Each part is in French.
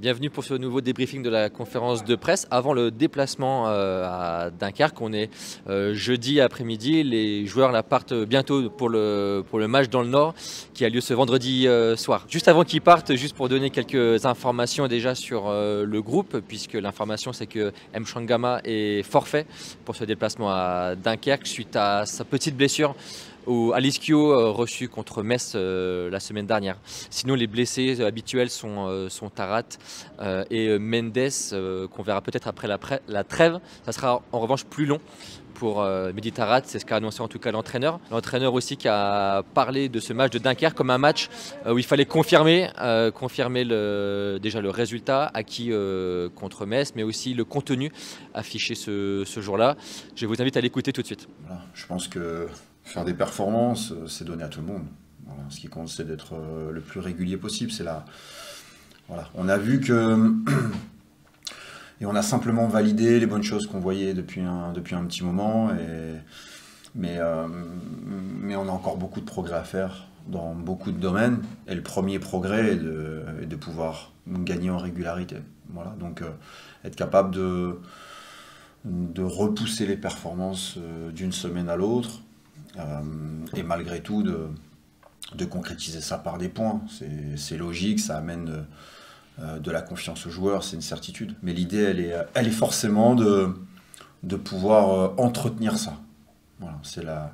Bienvenue pour ce nouveau débriefing de la conférence de presse. Avant le déplacement à Dunkerque, on est jeudi après-midi. Les joueurs là partent bientôt pour le match dans le Nord qui a lieu ce vendredi soir. Juste avant qu'ils partent, juste pour donner quelques informations déjà sur le groupe, puisque l'information c'est que Mchangama est forfait pour ce déplacement à Dunkerque suite à sa petite blessure à l'ischio reçu contre Metz la semaine dernière. Sinon, les blessés habituels sont Tarat et Mendes, qu'on verra peut-être après la trêve. Ça sera en revanche plus long pour Mehdi Tarat, c'est ce qu'a annoncé en tout cas l'entraîneur. L'entraîneur aussi qui a parlé de ce match de Dunkerque comme un match où il fallait confirmer déjà le résultat acquis contre Metz, mais aussi le contenu affiché ce jour-là. Je vous invite à l'écouter tout de suite. Voilà, je pense que faire des performances, c'est donné à tout le monde. Voilà, ce qui compte, c'est d'être le plus régulier possible. C'est là. Voilà. On a vu que et on a simplement validé les bonnes choses qu'on voyait depuis un petit moment. Mais on a encore beaucoup de progrès à faire dans beaucoup de domaines. Et le premier progrès est de pouvoir gagner en régularité. Voilà. Donc être capable de repousser les performances d'une semaine à l'autre. Et malgré tout de concrétiser ça par des points. C'est logique, ça amène de la confiance aux joueurs, c'est une certitude. Mais l'idée, elle est forcément de pouvoir entretenir ça. Voilà,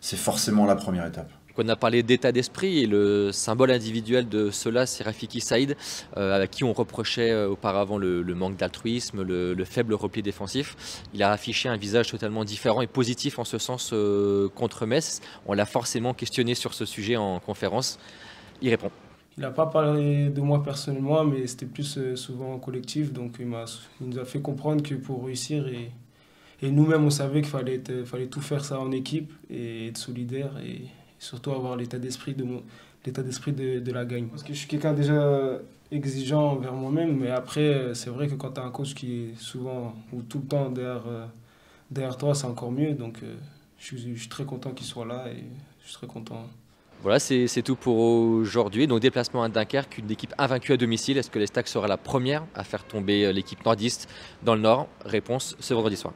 c'est forcément la première étape. On a parlé d'état d'esprit et le symbole individuel de cela, c'est Rafiki Saïd, à qui on reprochait auparavant le manque d'altruisme, le faible repli défensif. Il a affiché un visage totalement différent et positif en ce sens contre Metz. On l'a forcément questionné sur ce sujet en conférence. Il répond. Il n'a pas parlé de moi personnellement, mais c'était plus souvent collectif. Donc il nous a fait comprendre que pour réussir, et nous-mêmes on savait qu'il fallait tout faire ça en équipe et être solidaire et surtout avoir l'état d'esprit de la gagne. Parce que je suis quelqu'un déjà exigeant envers moi-même, mais après, c'est vrai que quand tu as un coach qui est souvent ou tout le temps derrière toi, c'est encore mieux. Donc je suis très content qu'il soit là et je suis très content. Voilà, c'est tout pour aujourd'hui. Donc déplacement à Dunkerque, une équipe invaincue à domicile. Est-ce que les Stags sera la première à faire tomber l'équipe nordiste dans le Nord? Réponse ce vendredi soir.